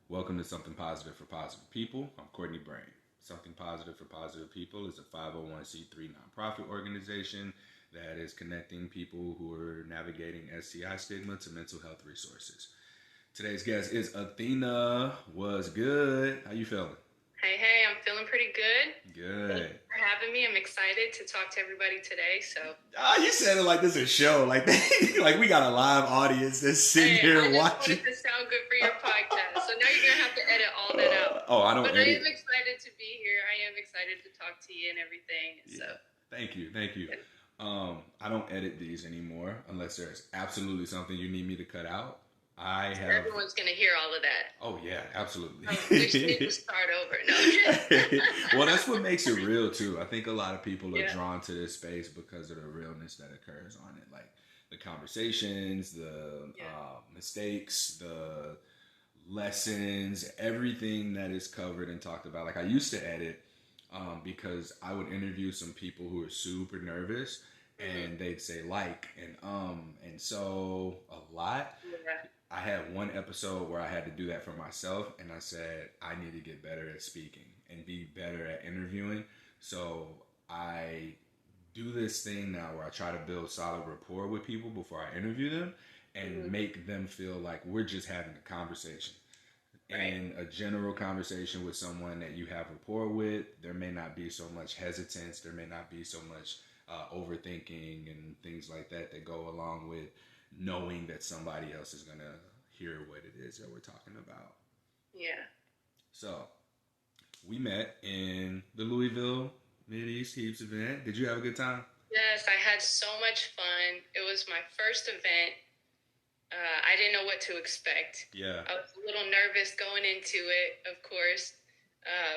Welcome to Something Positive for Positive People. I'm Courtney Brain. Something Positive for Positive People is a 501c3 nonprofit organization that is connecting people who are navigating STI stigma to mental health resources. Today's guest is Athena. Was good. How you feeling? Hey, I'm feeling pretty good. Thank Good. you for having me. I'm excited to talk to everybody today. So, You said it like this is a show. Like, like we got a live audience that's sitting hey, I here just watching. wanted to sound good for your podcast. So now you're going to have to edit all that out. I don't But I edit. am excited to be here. I am excited to talk to you and everything. So, Yeah. Thank you. Thank you. yeah. I don't edit these anymore unless there's absolutely something you need me to cut out. I have. Everyone's going to hear all of that. Oh yeah, absolutely. Wish they would start over. No. Well, that's what makes it real too. I think a lot of people are Yeah. drawn to this space because of the realness that occurs on it, like the conversations, the Yeah. mistakes, the lessons, everything that is covered and talked about. Like I used to edit because I would interview some people who are super nervous and they'd say and so a lot. Yeah. I had one episode where I had to do that for myself, and I said I need to get better at speaking and be better at interviewing. So I do this thing now where I try to build solid rapport with people before I interview them and make them feel like we're just having a conversation. Right. In a general conversation with someone that you have rapport with, there may not be so much hesitance, there may not be so much overthinking and things like that that go along with knowing that somebody else is going to hear what it is that we're talking about. Yeah. So, we met in the Louisville Mid-East Heaps event. Did you have a good time? Yes, I had so much fun. It was my first event. I didn't know what to expect. Yeah. I was a little nervous going into it, of course,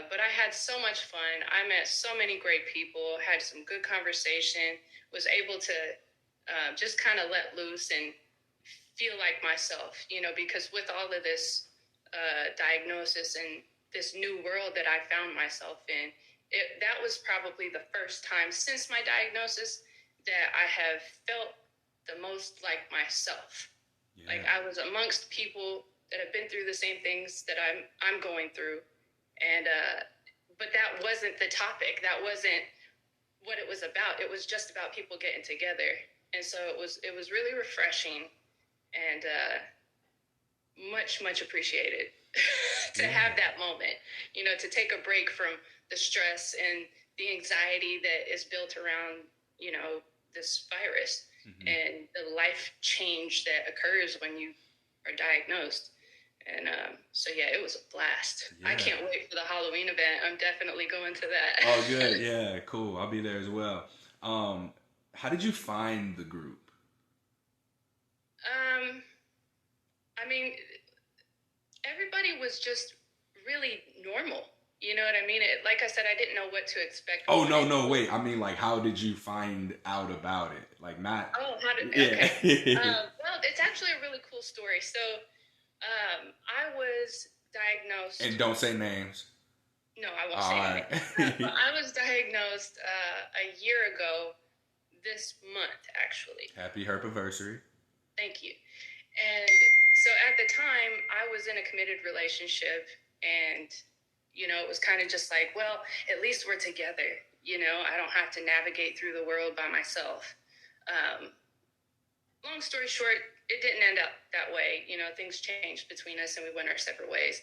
but I had so much fun. I met so many great people, had some good conversation, was able to just kind of let loose and feel like myself, because with all of this diagnosis and this new world that I found myself in, that was probably the first time since my diagnosis that I have felt the most like myself. Yeah. Like I was amongst people that have been through the same things that I'm going through, and but that wasn't the topic. That wasn't what it was about. It was just about people getting together, and so it was really refreshing and much appreciated to have that moment. To take a break from the stress and the anxiety that is built around this virus and the life change that occurs when you are diagnosed. And so, yeah, it was a blast. Yeah. I can't wait for the Halloween event. I'm definitely going to that. Oh, good. Yeah, cool. I'll be there as well. How did you find the group? I mean, everybody was just really normal. You know what I mean? Like I said, I didn't know what to expect. Oh, no, wait. I mean, like, how did you find out about it? Like, not... Oh, how did... Yeah. Okay. Well, it's actually a really cool story. So, I was diagnosed... And don't say names. No, I won't say names. But I was diagnosed a year ago this month, actually. Happy herpiversary. Thank you. And so at the time, I was in a committed relationship, and, it was kind of just like, well, at least we're together. I don't have to navigate through the world by myself. Long story short, it didn't end up that way. Things changed between us and we went our separate ways.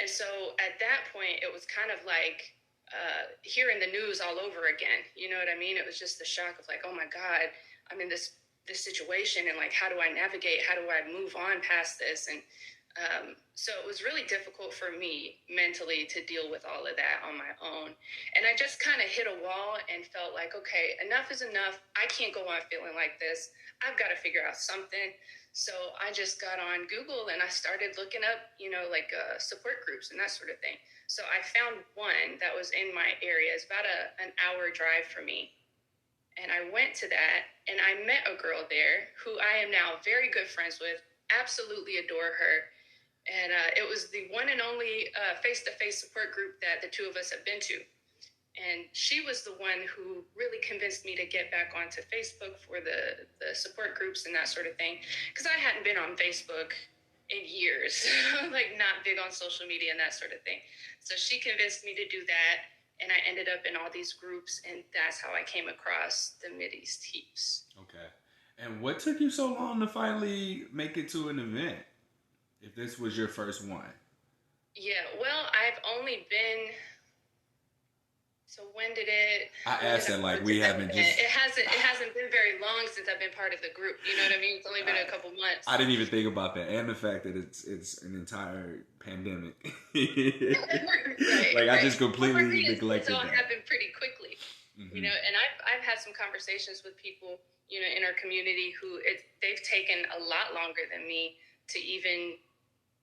And so at that point, it was kind of like hearing the news all over again. You know what I mean? It was just the shock of like, oh my God, I'm in this situation, and like, how do I navigate? How do I move on past this? And so it was really difficult for me mentally to deal with all of that on my own. And I just kind of hit a wall and felt like, okay, enough is enough. I can't go on feeling like this. I've got to figure out something. So I just got on Google and I started looking up, support groups and that sort of thing. So I found one that was in my area. It's about an hour drive from me. And I went to that and I met a girl there who I am now very good friends with, absolutely adore her. And it was the one and only face-to-face support group that the two of us have been to. And she was the one who really convinced me to get back onto Facebook for the support groups and that sort of thing. Because I hadn't been on Facebook in years, like not big on social media and that sort of thing. So she convinced me to do that. And I ended up in all these groups, and that's how I came across the Mideast heaps. Okay. And what took you so long to finally make it to an event? If this was your first one? Yeah, well, I've only been. So when did it? I asked that like we haven't just. It hasn't been very long since I've been part of the group. You know what I mean? It's only been a couple months. I didn't even think about that, and the fact that it's an entire pandemic. Right, like I just completely neglected it all that. happened pretty quickly. Mm-hmm. You know, and I've had some conversations with people, you know, in our community who they've taken a lot longer than me to even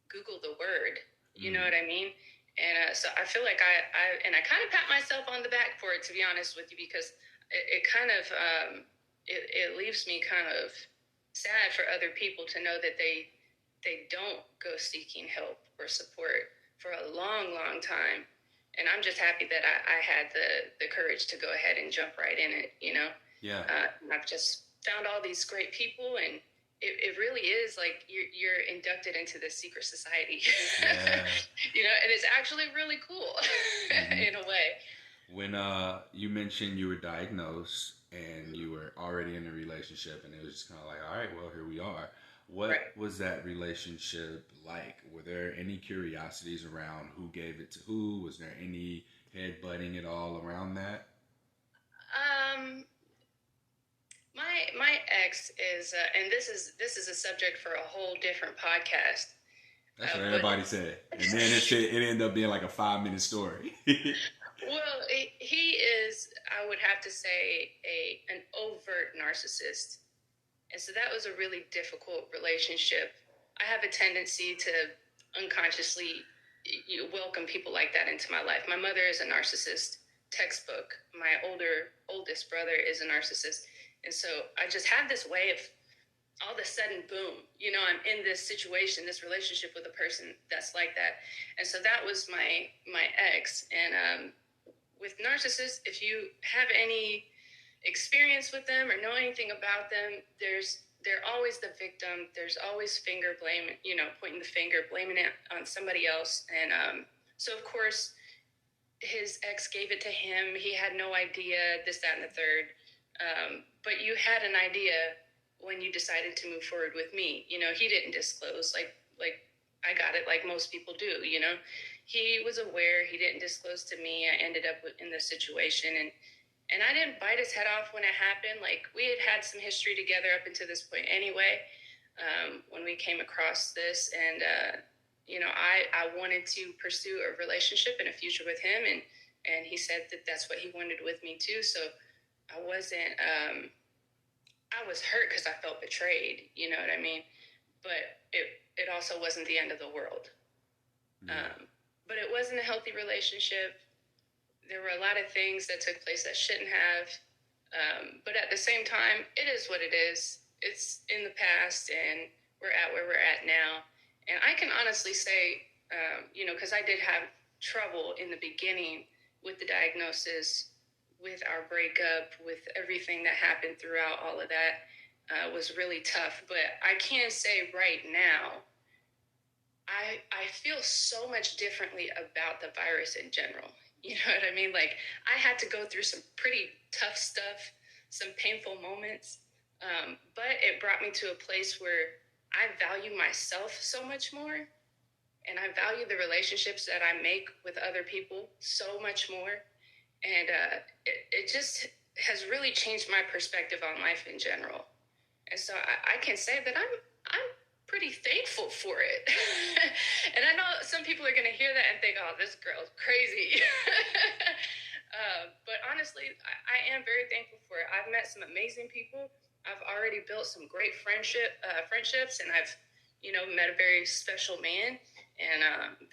Google the word. You know what I mean? And so I feel like I kind of pat myself on the back for it, to be honest with you, because it kind of it leaves me kind of sad for other people to know that they don't go seeking help or support for a long, long time. And I'm just happy that I had the courage to go ahead and jump right in it. You know, yeah. I've just found all these great people, and it really is like you're inducted into this secret society. Yeah. You know, and it's actually really cool in a way. When you mentioned you were diagnosed and you were already in a relationship, and it was just kind of like, all right, well, here we are. What was that relationship like? Were there any curiosities around who gave it to who? Was there any headbutting at all around that? My ex is, and this is a subject for a whole different podcast. That's what everybody said, and then it ended up being like a 5-minute story. Well, he is, I would have to say, an overt narcissist, and so that was a really difficult relationship. I have a tendency to unconsciously welcome people like that into my life. My mother is a narcissist, textbook. My oldest brother is a narcissist. And so I just have this way of all of a sudden, boom, you know, I'm in this situation, this relationship with a person that's like that. And so that was my ex. And with narcissists, if you have any experience with them or know anything about them, they're always the victim. There's always finger blame, you know, pointing the finger, blaming it on somebody else. And so, of course, his ex gave it to him. He had no idea, this, that, and the third. But you had an idea when you decided to move forward with me. You know, he didn't disclose like I got it like most people do, you know. He was aware. He didn't disclose to me. I ended up in this situation, and I didn't bite his head off when it happened. Like, we had some history together up until this point anyway, when we came across this. And, you know, I wanted to pursue a relationship and a future with him. And he said that that's what he wanted with me too. So I wasn't, I was hurt because I felt betrayed, you know what I mean? But it also wasn't the end of the world. Yeah. But it wasn't a healthy relationship. There were a lot of things that took place that shouldn't have. But at the same time, it is what it is. It's in the past, and we're at where we're at now. And I can honestly say, you know, because I did have trouble in the beginning with the diagnosis, with our breakup, with everything that happened throughout all of that, was really tough. But I can say right now, I feel so much differently about the virus in general. You know what I mean? Like, I had to go through some pretty tough stuff, some painful moments, but it brought me to a place where I value myself so much more, and I value the relationships that I make with other people so much more. And it just has really changed my perspective on life in general. And so I can say that I'm pretty thankful for it. And I know some people are going to hear that and think, oh, this girl's crazy. But honestly, I am very thankful for it. I've met some amazing people. I've already built some great friendships, and I've, you know, met a very special man, and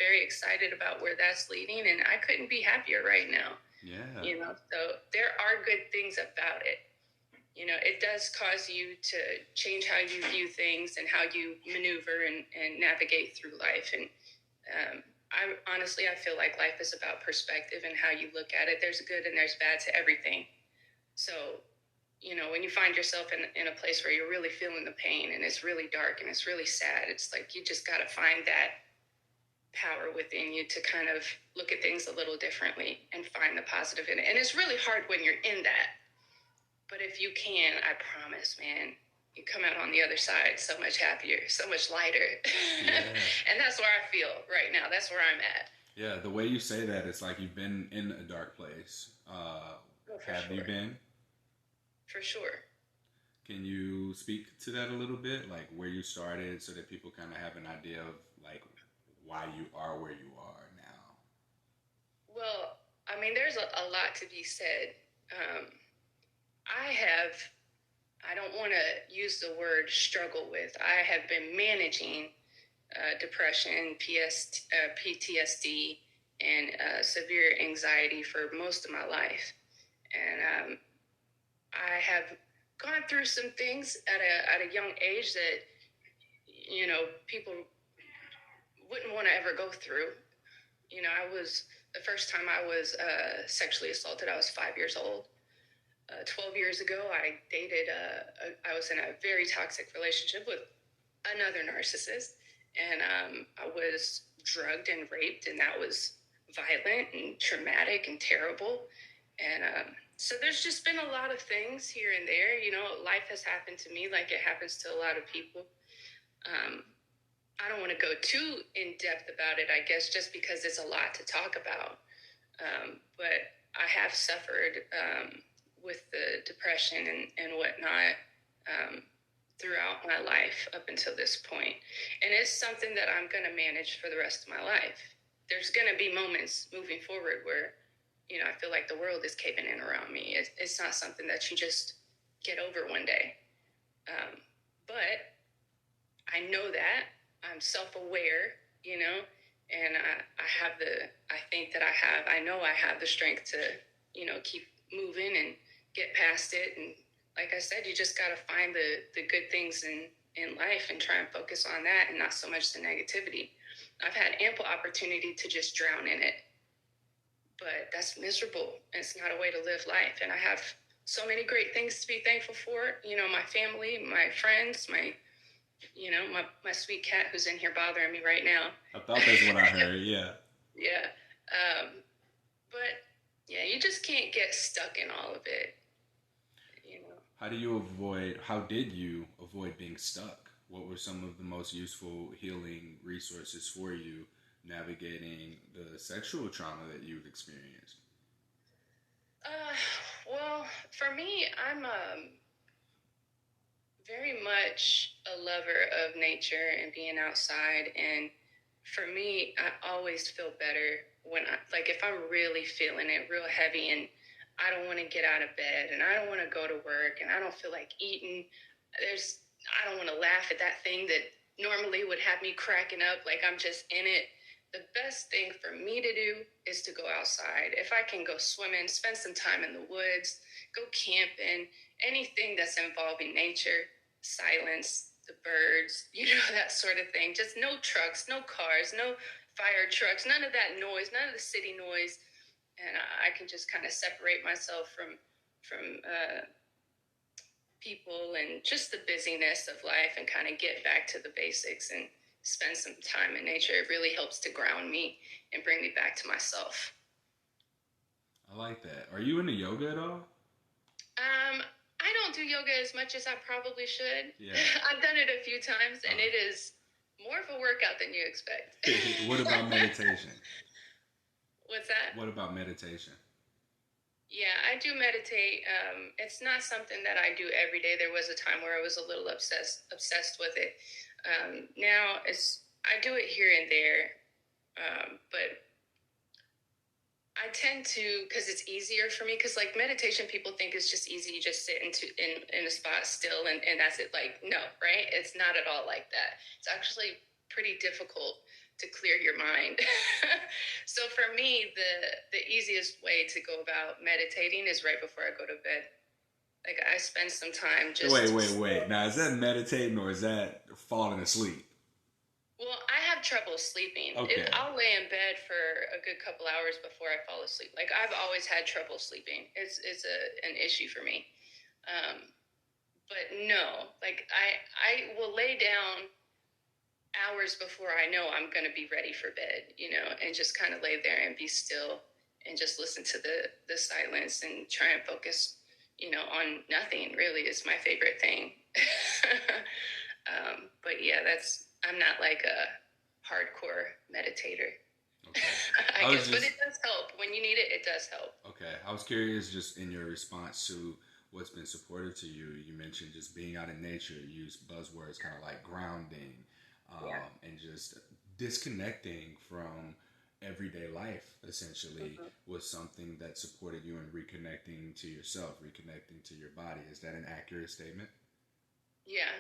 very excited about where that's leading. And I couldn't be happier right now. Yeah. You know, so there are good things about it. You know, it does cause you to change how you view things and how you maneuver and navigate through life. And I feel like life is about perspective and how you look at it. There's good and there's bad to everything. So when you find yourself in a place where you're really feeling the pain and it's really dark and it's really sad, it's like you just got to find that power within you to kind of look at things a little differently and find the positive in it. And it's really hard when you're in that. But if you can, I promise, man, you come out on the other side so much happier, so much lighter. Yeah. And that's where I feel right now. That's where I'm at. Yeah, the way you say that, it's like you've been in a dark place. Have you been? For sure. Can you speak to that a little bit, like where you started, so that people kind of have an idea of like why you are where you are now? Well, I mean, there's a lot to be said. I don't want to use the word struggle with. I have been managing depression, PTSD, and severe anxiety for most of my life. And I have gone through some things at a young age that, people wouldn't want to ever go through. The first time I was sexually assaulted, I was 5 years old. 12 years ago, I was in a very toxic relationship with another narcissist, and I was drugged and raped, and that was violent and traumatic and terrible. And so there's just been a lot of things here and there. Life has happened to me like it happens to a lot of people. I don't want to go too in depth about it, I guess, just because it's a lot to talk about. But I have suffered with the depression and whatnot throughout my life up until this point. And it's something that I'm going to manage for the rest of my life. There's going to be moments moving forward where, I feel like the world is caving in around me. It's not something that you just get over one day. But I know that. I'm self-aware, and I know I have the strength to, keep moving and get past it. And like I said, you just got to find the good things in life and try and focus on that and not so much the negativity. I've had ample opportunity to just drown in it, but that's miserable. It's not a way to live life. And I have so many great things to be thankful for. My family, my friends, my sweet cat who's in here bothering me right now. I thought that's what I heard, yeah. Yeah. But, yeah, you just can't get stuck in all of it, How did you avoid being stuck? What were some of the most useful healing resources for you navigating the sexual trauma that you've experienced? Well, for me, I'm very much a lover of nature and being outside. And for me, I always feel better when if I'm really feeling it real heavy and I don't want to get out of bed and I don't want to go to work and I don't feel like eating. I don't want to laugh at that thing that normally would have me cracking up like I'm just in it. The best thing for me to do is to go outside. If I can go swimming, spend some time in the woods, go camping, anything that's involving nature, silence, the birds, that sort of thing. Just no trucks, no cars, no fire trucks, none of that noise, none of the city noise. And I can just kind of separate myself from people and just the busyness of life and kind of get back to the basics and spend some time in nature. It really helps to ground me and bring me back to myself. I like that. Are you into yoga at all? I don't do yoga as much as I probably should. Yeah. I've done it a few times, and it is more of a workout than you expect. What about meditation? What's that? What about meditation? Yeah, I do meditate. It's not something that I do every day. There was a time where I was a little obsessed with it. Now I do it here and there, but I tend to, because it's easier for me, because meditation, people think it's just easy. You just sit in a spot still and that's it. No, right? It's not at all like that. It's actually pretty difficult to clear your mind. So for me, the easiest way to go about meditating is right before I go to bed. I spend some time just... Wait. Now, is that meditating or is that falling asleep? Well, I have trouble sleeping. Okay. I'll lay in bed for a good couple hours before I fall asleep. I've always had trouble sleeping. It's an issue for me. But no, like I will lay down hours before I know I'm going to be ready for bed, you know, and just kind of lay there and be still and just listen to the silence and try and focus, you know, on nothing really is my favorite thing. But yeah, I'm not like a hardcore meditator. Okay. I guess, but it does help. When you need it, it does help. Okay. I was curious just in your response to what's been supportive to you. You mentioned just being out in nature, you use buzzwords kind of like grounding, and just disconnecting from everyday life essentially was something that supported you in reconnecting to yourself, reconnecting to your body. Is that an accurate statement? Yeah.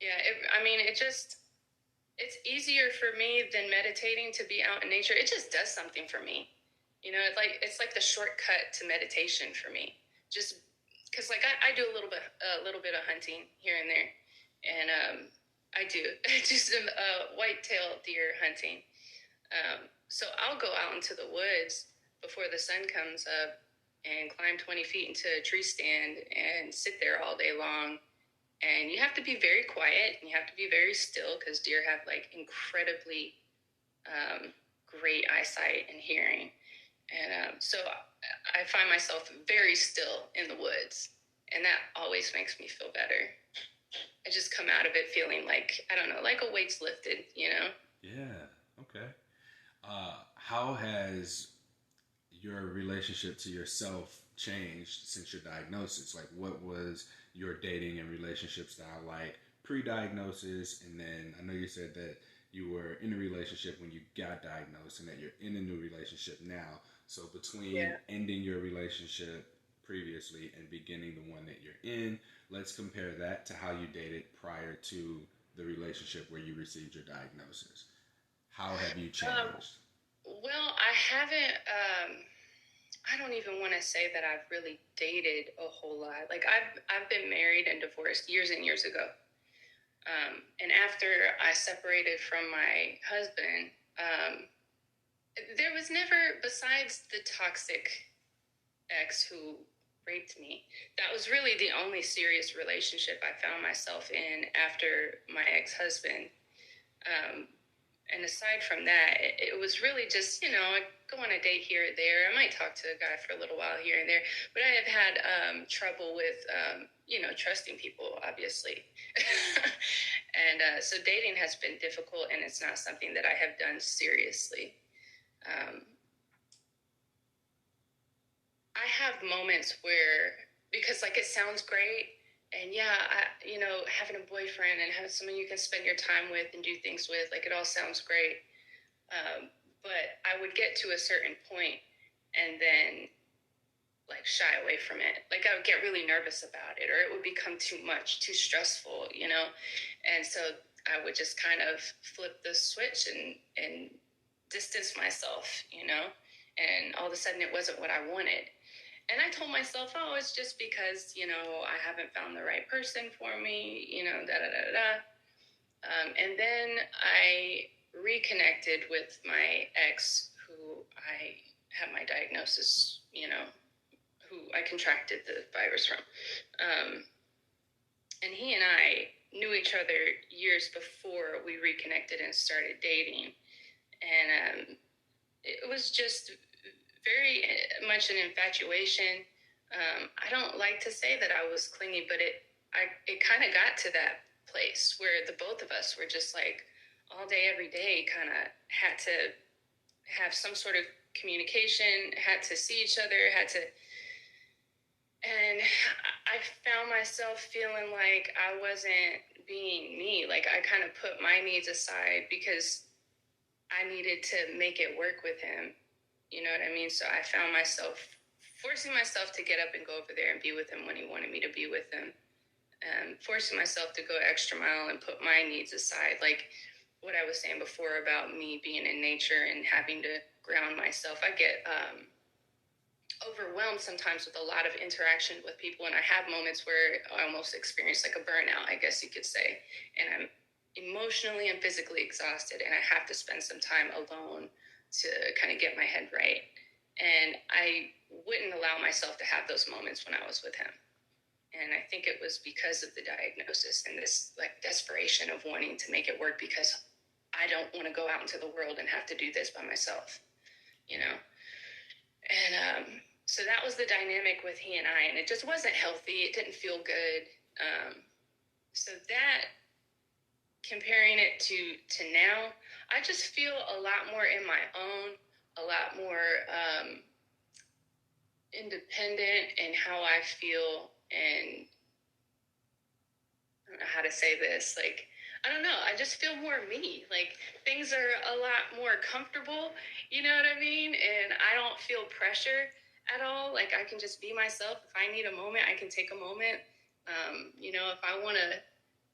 Yeah. I mean, it's easier for me than meditating to be out in nature. It just does something for me. You know, it's like the shortcut to meditation for me. Just because like I do a little bit of hunting here and there, and I do some white-tailed deer hunting. So I'll go out into the woods before the sun comes up and climb 20 feet into a tree stand and sit there all day long. And you have to be very quiet and you have to be very still because deer have like incredibly great eyesight and hearing. And so I find myself very still in the woods, and that always makes me feel better. I just come out of it feeling like, I don't know, like a weight's lifted, you know? Yeah. Okay. How has your relationship to yourself changed since your diagnosis? Like, what was your dating and relationship style like pre-diagnosis? And then I know you said that you were in a relationship when you got diagnosed and that you're in a new relationship now. So between ending your relationship previously and beginning the one that you're in, let's compare that to how you dated prior to the relationship where you received your diagnosis. How have you changed? Well, I haven't. I don't even want to say that I've really dated a whole lot. Like I've been married and divorced years and years ago. And after I separated from my husband, there was never, besides the toxic ex who raped me, that was really the only serious relationship I found myself in after my ex-husband. And aside from that, it was really just, you know, I go on a date here or there. I might talk to a guy for a little while here and there, but I have had trouble with, you know, trusting people, obviously. And so dating has been difficult, and it's not something that I have done seriously. Um, I have moments where, because like it sounds great, and yeah, you know, having a boyfriend and having someone you can spend your time with and do things with, like it all sounds great. But I would get to a certain point and then like shy away from it. Like I would get really nervous about it, or it would become too much, too stressful, you know? And so I would just kind of flip the switch and distance myself, you know? And all of a sudden it wasn't what I wanted. And I told myself, oh, it's just because, you know, I haven't found the right person for me, you know, da da da da. And then I reconnected with my ex, who I had my diagnosis, you know, who I contracted the virus from. And he and I knew each other years before we reconnected and started dating. And it was just very much an infatuation. I don't like to say that I was clingy, but it kind of got to that place where the both of us were just like all day, every day, kind of had to have some sort of communication, had to see each other, and I found myself feeling like I wasn't being me. Like I kind of put my needs aside because I needed to make it work with him. You know what I mean? So I found myself forcing myself to get up and go over there and be with him when he wanted me to be with him. Forcing myself to go extra mile and put my needs aside. Like what I was saying before about me being in nature and having to ground myself. I get overwhelmed sometimes with a lot of interaction with people, and I have moments where I almost experience like a burnout, I guess you could say. And I'm emotionally and physically exhausted, and I have to spend some time alone to kind of get my head right. And I wouldn't allow myself to have those moments when I was with him. And I think it was because of the diagnosis and this like desperation of wanting to make it work, because I don't want to go out into the world and have to do this by myself, you know? And so that was the dynamic with he and I, and it just wasn't healthy. It didn't feel good. So that, comparing it to now, I just feel a lot more in my own, a lot more independent in how I feel. And I don't know how to say this. Like, I don't know. I just feel more me. Like, things are a lot more comfortable. You know what I mean? And I don't feel pressure at all. Like, I can just be myself. If I need a moment, I can take a moment. You know, if I want to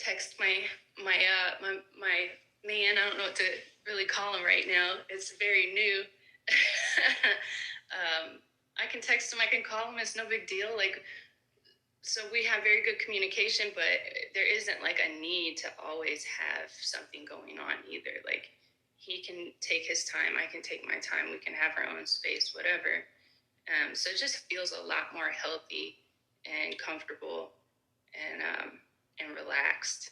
text my man, I don't know what to really call him right now. It's very new. I can text him. I can call him. It's no big deal. Like, so we have very good communication, but there isn't like a need to always have something going on either. Like, he can take his time, I can take my time, we can have our own space, whatever. So it just feels a lot more healthy and comfortable and relaxed.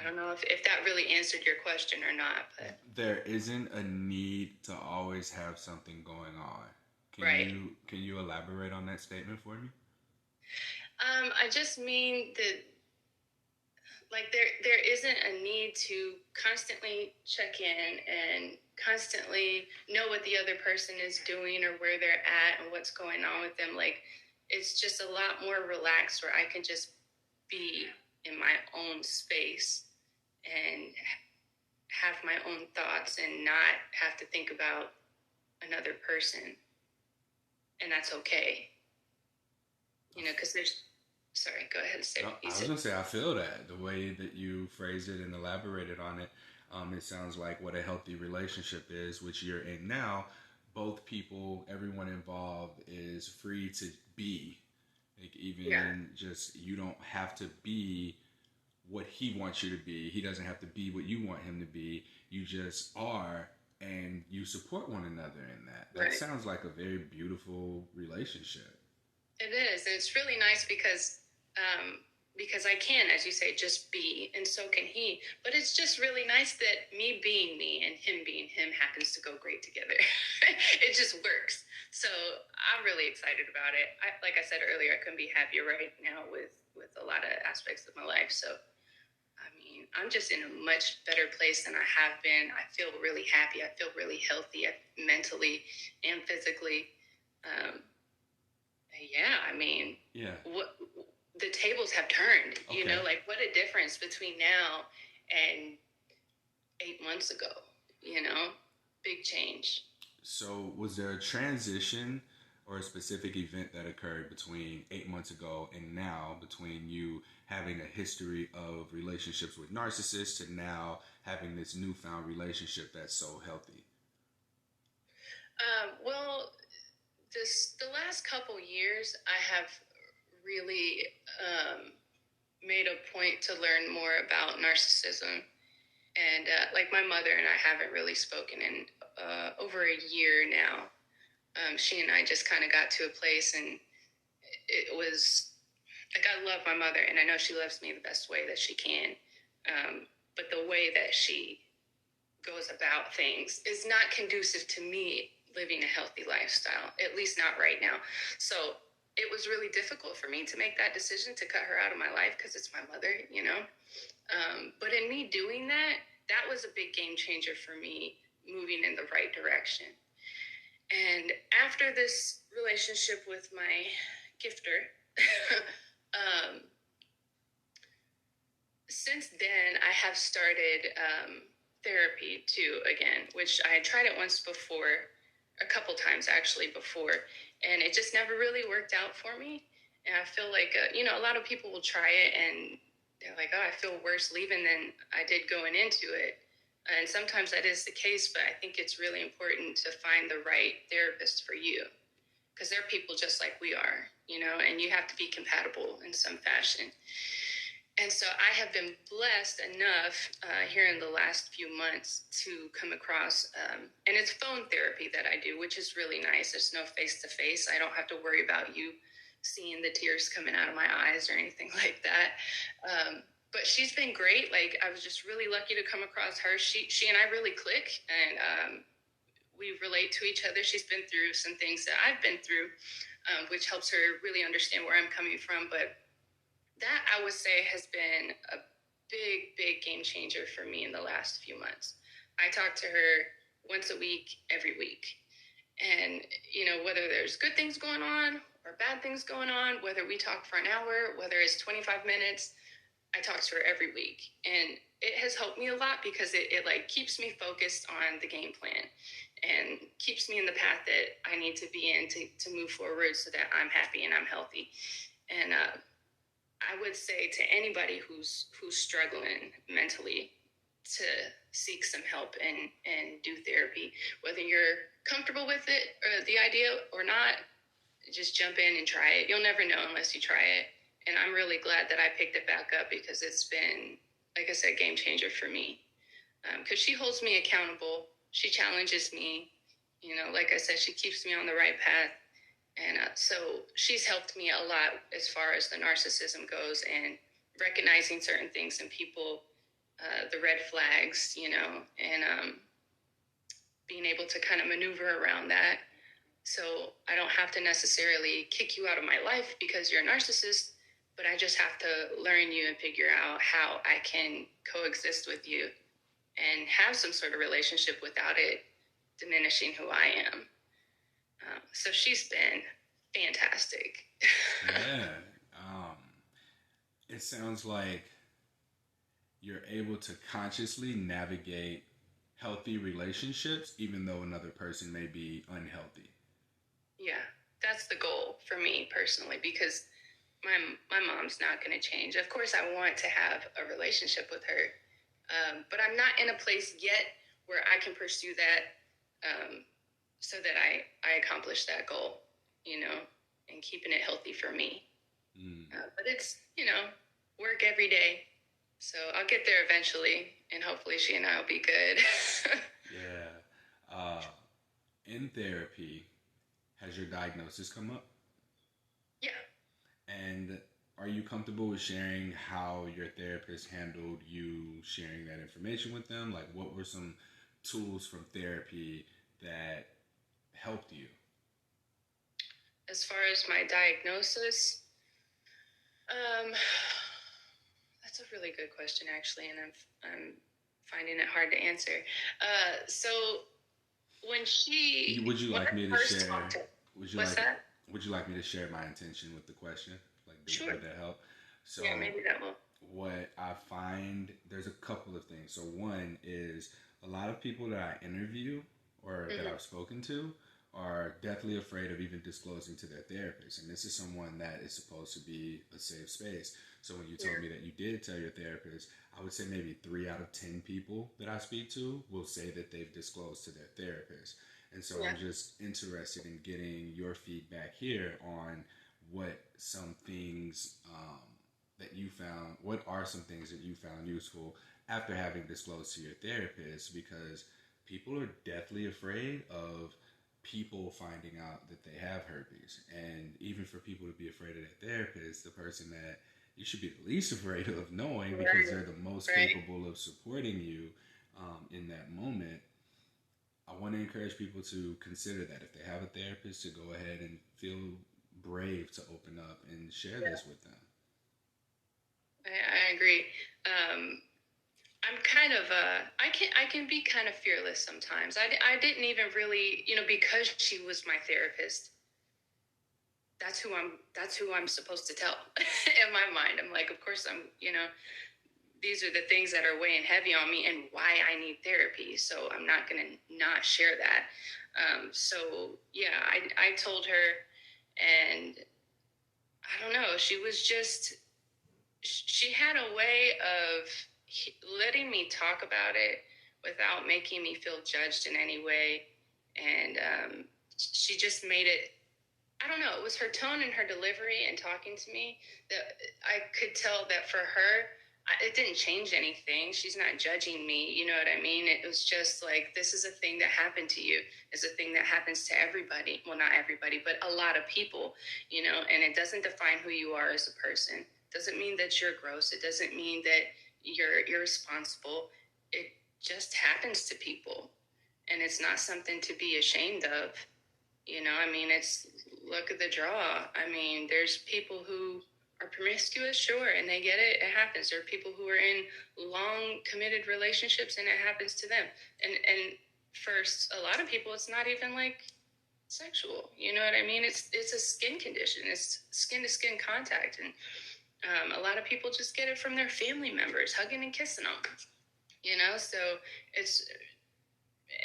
I don't know if that really answered your question or not, but There isn't a need to always have something going on. Can you elaborate on that statement for me? I just mean that, like, there isn't a need to constantly check in and constantly know what the other person is doing or where they're at and what's going on with them. Like, it's just a lot more relaxed, where I can just be in my own space and have my own thoughts and not have to think about another person. And that's okay. You know, because there's... Sorry, go ahead and say. No, I was gonna say I feel that the way that you phrased it and elaborated on it, it sounds like what a healthy relationship is, which you're in now. Both people, everyone involved, is free to be. Like, even just, you don't have to be what he wants you to be. He doesn't have to be what you want him to be. You just are, and you support one another in that. That sounds like a very beautiful relationship. It is, and it's really nice because I can, as you say, just be, and so can he. But it's just really nice that me being me and him being him happens to go great together. It just works. So I'm really excited about it. Like I said earlier, I couldn't be happier right now with a lot of aspects of my life. So, I mean, I'm just in a much better place than I have been. I feel really happy. I feel really healthy, mentally and physically. Yeah, I mean, what the tables have turned, you know, like, what a difference between now and 8 months ago, you know, big change. So was there a transition or a specific event that occurred between 8 months ago and now, between you having a history of relationships with narcissists to now having this newfound relationship that's so healthy? Well, the last couple years, I have really made a point to learn more about narcissism. And like, my mother and I haven't really spoken in over a year now. She and I just kind of got to a place, and it was like, I love my mother, and I know she loves me the best way that she can. But the way that she goes about things is not conducive to me living a healthy lifestyle, at least not right now. So it was really difficult for me to make that decision to cut her out of my life, because it's my mother, you know. But in me doing that, that was a big game changer for me, moving in the right direction. And after this relationship with my gifter, since then, I have started therapy too, again, which I had tried it once before, a couple times actually before, and it just never really worked out for me. And I feel like, you know, a lot of people will try it and they're like, oh, I feel worse leaving than I did going into it. And sometimes that is the case, but I think it's really important to find the right therapist for you, because they're people just like we are, you know, and you have to be compatible in some fashion. And so I have been blessed enough here in the last few months to come across, and it's phone therapy that I do, which is really nice. There's no face-to-face. I don't have to worry about you seeing the tears coming out of my eyes or anything like that. But she's been great. Like, I was just really lucky to come across her. She and I really click, and we relate to each other. She's been through some things that I've been through, which helps her really understand where I'm coming from. But that, I would say, has been a big game changer for me in the last few months. I talk to her once a week, every week. And, whether there's good things going on or bad things going on, whether we talk for an hour, whether it's 25 minutes, I talk to her every week. And it has helped me a lot because it like keeps me focused on the game plan and keeps me in the path that I need to be in to move forward so that I'm happy and I'm healthy. And I would say to anybody who's struggling mentally to seek some help and do therapy, whether you're comfortable with it or the idea or not, just jump in and try it. You'll never know unless you try it. And I'm really glad that I picked it back up because it's been, like I said, game changer for me. Because she holds me accountable. She challenges me. Like I said, she keeps me on the right path. And so she's helped me a lot as far as the narcissism goes and recognizing certain things in people, the red flags, and being able to kind of maneuver around that. So I don't have to necessarily kick you out of my life because you're a narcissist, but I just have to learn you and figure out how I can coexist with you and have some sort of relationship without it diminishing who I am. So she's been fantastic. Yeah. It sounds like you're able to consciously navigate healthy relationships, even though another person may be unhealthy. Yeah, that's the goal for me personally, because my mom's not going to change. Of course, I want to have a relationship with her, but I'm not in a place yet where I can pursue that so that I accomplish that goal, and keeping it healthy for me. But it's, work every day. So I'll get there eventually, and hopefully she and I will be good. Yeah. In therapy, has your diagnosis come up? Yeah. And are you comfortable with sharing how your therapist handled you sharing that information with them? Like, what were some tools from therapy that helped you? As far as my diagnosis, that's a really good question, actually, and I'm finding it hard to answer. So when she, would you when like I me to first share? talked to, Would you what's like? that? Would you like me to share my intention with the question? Like, Sure. would that help? So, Yeah, maybe that will. what I find, there's a couple of things. So, one is a lot of people that I interview or that I've spoken to are deathly afraid of even disclosing to their therapist. And this is someone that is supposed to be a safe space. So when you told me that you did tell your therapist, I would say maybe 3 out of 10 people that I speak to will say that they've disclosed to their therapist. And so I'm just interested in getting your feedback here on what some things that you found, what are some things that you found useful after having disclosed to your therapist, because people are deathly afraid of people finding out that they have herpes. And even for people to be afraid of their therapist, the person that you should be the least afraid of knowing because they're the most capable of supporting you in that moment. I want to encourage people to consider that if they have a therapist, to go ahead and feel brave to open up and share this with them. I agree. I'm kind of I can be kind of fearless sometimes. I didn't even really, because she was my therapist. That's who I'm supposed to tell. In my mind, I'm like, of course these are the things that are weighing heavy on me and why I need therapy. So I'm not going to not share that. So yeah, I told her, and I don't know, she had a way of letting me talk about it without making me feel judged in any way. And she just made it, I don't know, it was her tone and her delivery and talking to me that I could tell that for her, it didn't change anything. She's not judging me. You know what I mean? It was just like, this is a thing that happened to you. It's a thing that happens to everybody. Well, not everybody, but a lot of people, and it doesn't define who you are as a person. It doesn't mean that you're gross. It doesn't mean that you're irresponsible. It just happens to people. And it's not something to be ashamed of. It's look at the draw. There's people who are promiscuous, sure, and they get it. It happens. There are people who are in long committed relationships, and it happens to them. And for a lot of people, it's not even like sexual. You know what I mean? It's a skin condition. It's skin to skin contact, and a lot of people just get it from their family members hugging and kissing them. So it's.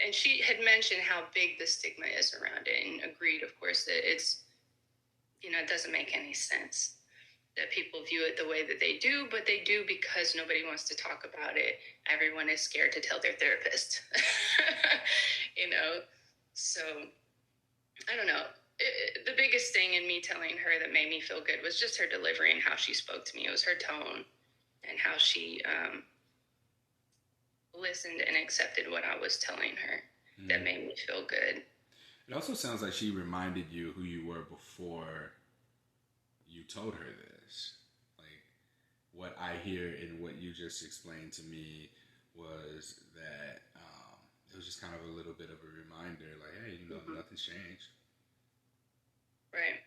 And she had mentioned how big the stigma is around it, and agreed, of course, that it's, it doesn't make any sense that people view it the way that they do, but they do because nobody wants to talk about it. Everyone is scared to tell their therapist, So, I don't know. The biggest thing in me telling her that made me feel good was just her delivery and how she spoke to me. It was her tone and how she listened and accepted what I was telling her that made me feel good. It also sounds like she reminded you who you were before you told her this. Like, what I hear in what you just explained to me was that it was just kind of a little bit of a reminder, like, hey, nothing's changed. Right.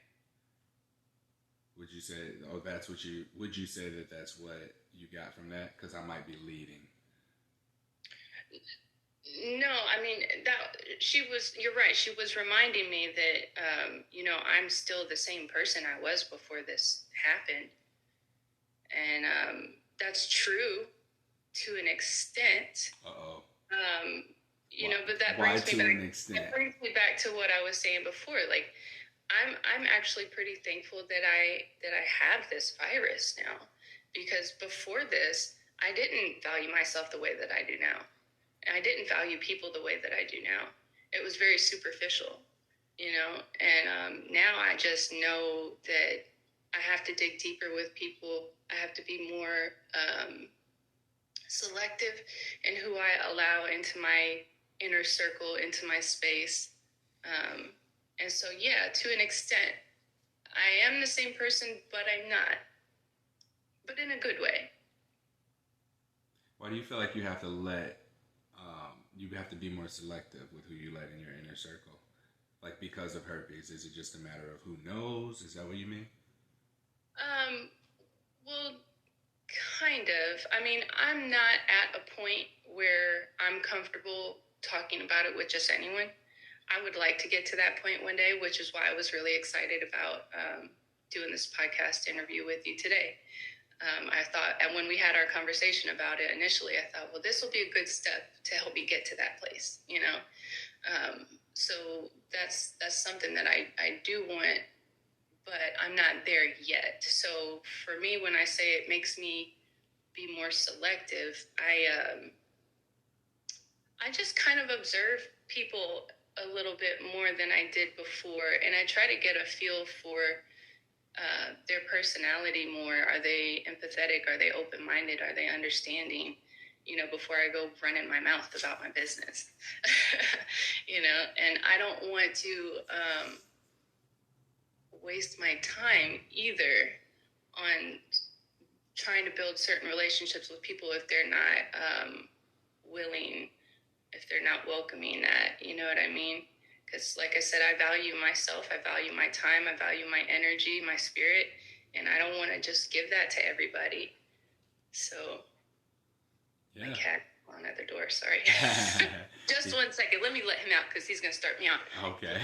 Would you say that that's what you got from that? Because I might be leading. No, you're right. She was reminding me that, I'm still the same person I was before this happened. And that's true to an extent. Uh-oh. But that brings me back to what I was saying before. Like, I'm actually pretty thankful that I have this virus now, because before this, I didn't value myself the way that I do now. I didn't value people the way that I do now. It was very superficial, and now I just know that I have to dig deeper with people. I have to be more selective in who I allow into my inner circle, into my space. And so, yeah, to an extent, I am the same person, but I'm not. But in a good way. Why do you feel like you have to you have to be more selective with who you let in your inner circle? Like, because of herpes, is it just a matter of who knows? Is that what you mean? Well, kind of. I'm not at a point where I'm comfortable talking about it with just anyone. I would like to get to that point one day, which is why I was really excited about doing this podcast interview with you today. I thought, and when we had our conversation about it initially, I thought, well, this will be a good step to help me get to that place, So that's something that I do want, but I'm not there yet. So for me, when I say it makes me be more selective, I just kind of observe people a little bit more than I did before, and I try to get a feel for their personality more. Are they empathetic? Are they open-minded? Are they understanding? Before I go running my mouth about my business, and I don't want to waste my time either on trying to build certain relationships with people if they're not willing, if they're not welcoming that, you know what I mean? Because like I said, I value myself, I value my time, I value my energy, my spirit, and I don't want to just give that to everybody. So, yeah. My cat on at the door, sorry. Just 1 second, let me let him out because he's going to start me on. Okay.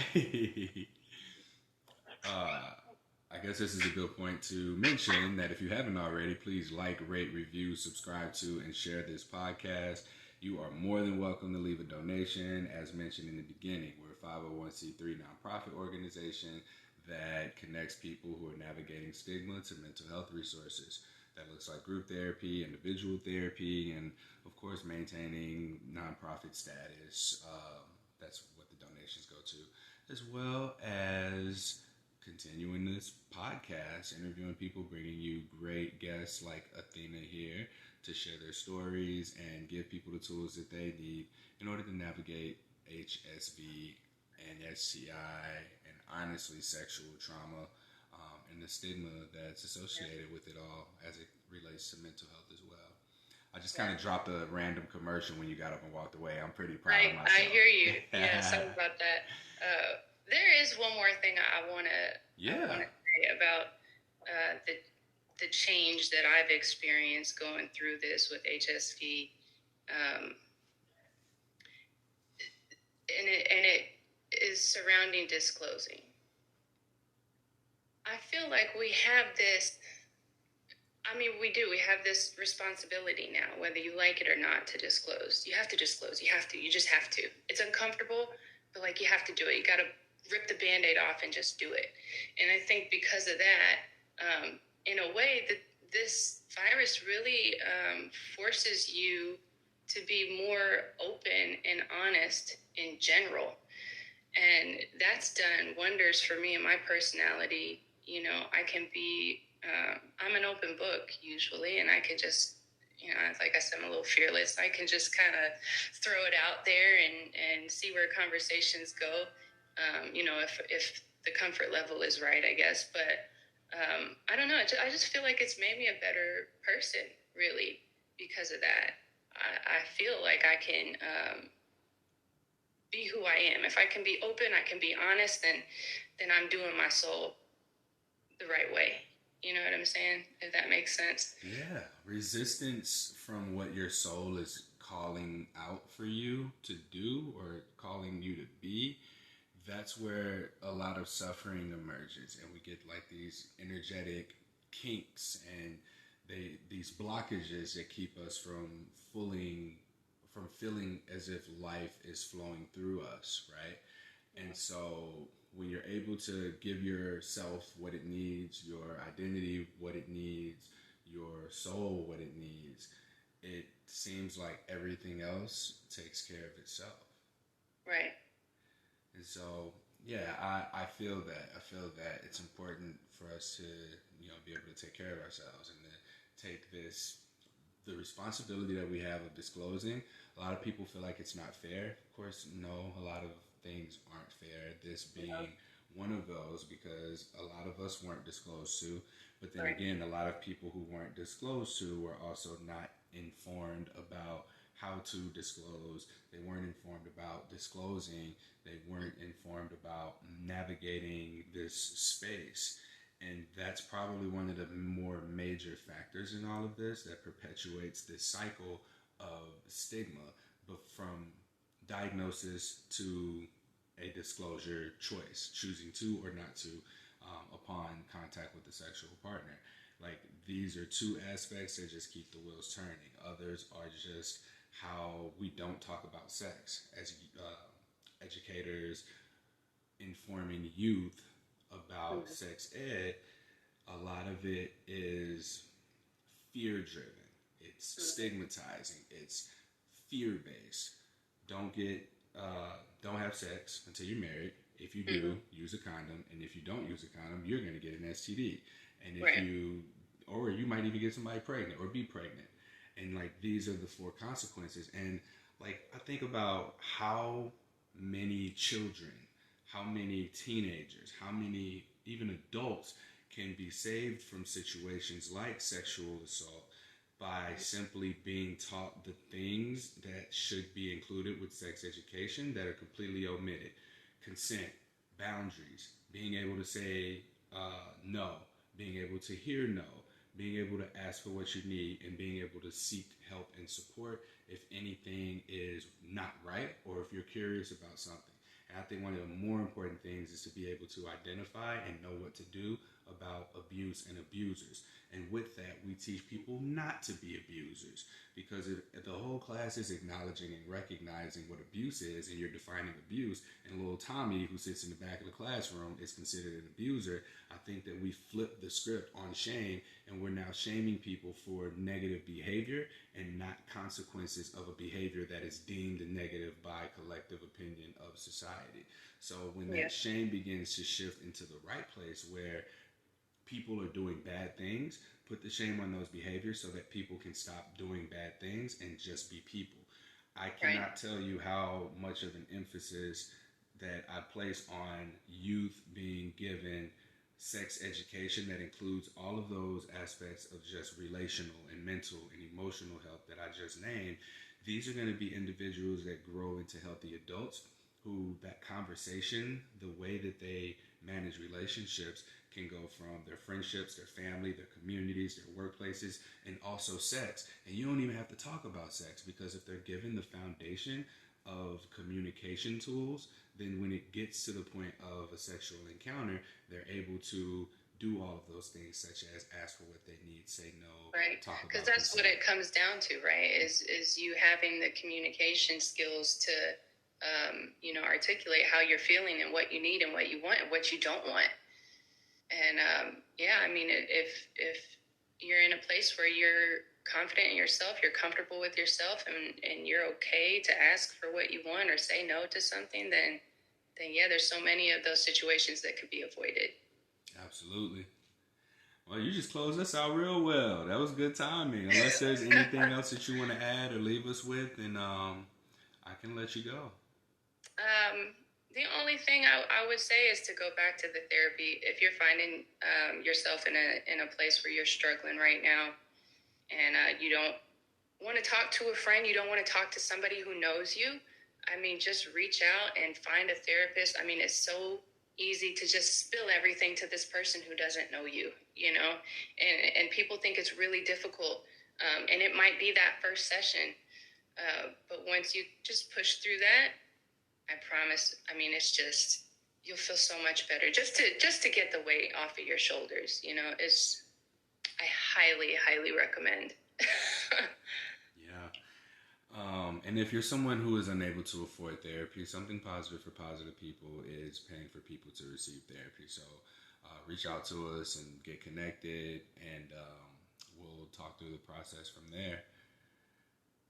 I guess this is a good point to mention that if you haven't already, please like, rate, review, subscribe to, and share this podcast. You are more than welcome to leave a donation. As mentioned in the beginning, we're a 501c3 nonprofit organization that connects people who are navigating stigma to mental health resources. That looks like group therapy, individual therapy, and of course maintaining nonprofit status. That's what the donations go to, as well as continuing this podcast, interviewing people, bringing you great guests like Athena here to share their stories and give people the tools that they need in order to navigate HSV and STI and honestly sexual trauma, and the stigma that's associated with it all as it relates to mental health as well. I just kind of dropped a random commercial when you got up and walked away. I'm pretty proud of myself. I hear you. Yeah, sorry about that. There is one more thing I want to say about the change that I've experienced going through this with HSV, and it is surrounding disclosing. I feel like we have this. I mean, we do. We have this responsibility now, whether you like it or not, to disclose. You have to disclose. You have to. You just have to. It's uncomfortable, but like you have to do it. You got to rip the Band-Aid off and just do it. And I think because of that, in a way, that this virus really forces you to be more open and honest in general. And that's done wonders for me and my personality. You know, I can be, I'm an open book usually, and I can just, you know, like I said, I'm a little fearless. I can just kind of throw it out there and see where conversations go. You know, if the comfort level is right, I guess. But I don't know. I just feel like it's made me a better person, really, because of that. I feel like I can be who I am. If I can be open, I can be honest, then I'm doing my soul the right way. You know what I'm saying? If that makes sense. Yeah. Resistance from what your soul is calling out for you to do or calling you to be, that's where a lot of suffering emerges, and we get like these energetic kinks and these blockages that keep us from feeling as if life is flowing through us, right? And so when you're able to give yourself what it needs, your identity what it needs, your soul what it needs, it seems like everything else takes care of itself. Right. And so, yeah, I feel that. I feel that it's important for us to, you know, be able to take care of ourselves and to take the responsibility that we have of disclosing. A lot of people feel like it's not fair. Of course, no, a lot of things aren't fair. This being one of those, because a lot of us weren't disclosed to. But then again, a lot of people who weren't disclosed to were also not informed about how to disclose. They weren't informed about disclosing. They weren't informed about navigating this space. And that's probably one of the more major factors in all of this that perpetuates this cycle of stigma, but from diagnosis to a disclosure choice, choosing to or not to upon contact with the sexual partner. Like, these are two aspects that just keep the wheels turning. Others are just how we don't talk about sex as educators informing youth about sex ed. A lot of it is fear driven. It's stigmatizing. It's fear based. Don't have sex until you're married. If you do, use a condom, and if you don't use a condom, you're going to get an STD. And if you might even get somebody pregnant or be pregnant. And like, these are the four consequences. And like, I think about how many children, how many teenagers, how many even adults can be saved from situations like sexual assault by simply being taught the things that should be included with sex education that are completely omitted. Consent, boundaries, being able to say no, being able to hear no, being able to ask for what you need, and being able to seek help and support if anything is not right or if you're curious about something. And I think one of the more important things is to be able to identify and know what to do about abuse and abusers. And with that, we teach people not to be abusers, because if the whole class is acknowledging and recognizing what abuse is, and you're defining abuse, and little Tommy, who sits in the back of the classroom, is considered an abuser, I think that we flip the script on shame, and we're now shaming people for negative behavior and not consequences of a behavior that is deemed negative by collective opinion of society. So when that shame begins to shift into the right place, where people are doing bad things, put the shame on those behaviors so that people can stop doing bad things and just be people. I cannot tell you how much of an emphasis that I place on youth being given sex education that includes all of those aspects of just relational and mental and emotional health that I just named. These are going to be individuals that grow into healthy adults who, that conversation, the way that they manage relationships, can go from their friendships, their family, their communities, their workplaces, and also sex. And you don't even have to talk about sex, because if they're given the foundation of communication tools, then when it gets to the point of a sexual encounter, they're able to do all of those things, such as ask for what they need, say no, right? talk about. Because that's what it comes down to, right? Is you having the communication skills to, articulate how you're feeling and what you need and what you want and what you don't want. And if you're in a place where you're confident in yourself, you're comfortable with yourself, and you're okay to ask for what you want or say no to something, then yeah, there's so many of those situations that could be avoided. Absolutely. Well, you just closed us out real well. That was good timing. Unless there's anything else that you want to add or leave us with, then I can let you go. The only thing I would say is to go back to the therapy. If you're finding yourself in a place where you're struggling right now, and you don't want to talk to a friend, you don't want to talk to somebody who knows you, just reach out and find a therapist. It's so easy to just spill everything to this person who doesn't know you, and people think it's really difficult. And it might be that first session. But once you just push through that, I promise, it's just, you'll feel so much better. Just to get the weight off of your shoulders, I highly, highly recommend. Yeah. And if you're someone who is unable to afford therapy, something positive for positive people is paying for people to receive therapy. So reach out to us and get connected, and we'll talk through the process from there.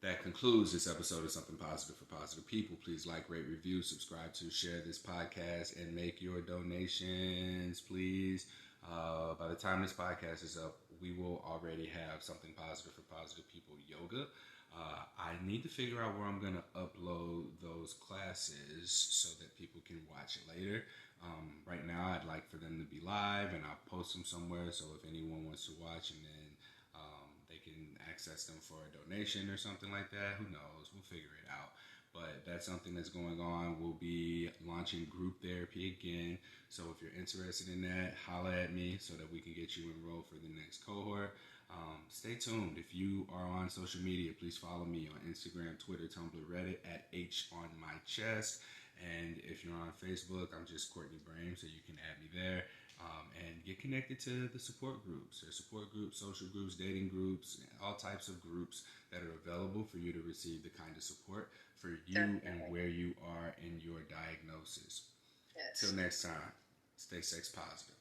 That concludes this episode of Something Positive for Positive People. Please like, rate, review, subscribe to, share this podcast, and make your donations, please. By the time this podcast is up, we will already have Something Positive for Positive People yoga. I need to figure out where I'm going to upload those classes so that people can watch it later. Right now, I'd like for them to be live, and I'll post them somewhere, so if anyone wants to watch, and then they can access them for a donation or something like that. Who knows? We'll figure it out. But that's something that's going on. We'll be launching group therapy again. So if you're interested in that, holla at me so that we can get you enrolled for the next cohort. Stay tuned. If you are on social media, please follow me on Instagram, Twitter, Tumblr, Reddit at HOnMyChest. And if you're on Facebook, I'm just Courtney Brame, so you can add me there. And get connected to the support groups. There's support groups, social groups, dating groups, all types of groups that are available for you to receive the kind of support for you and where you are in your diagnosis. Yes. Till next time, stay sex positive.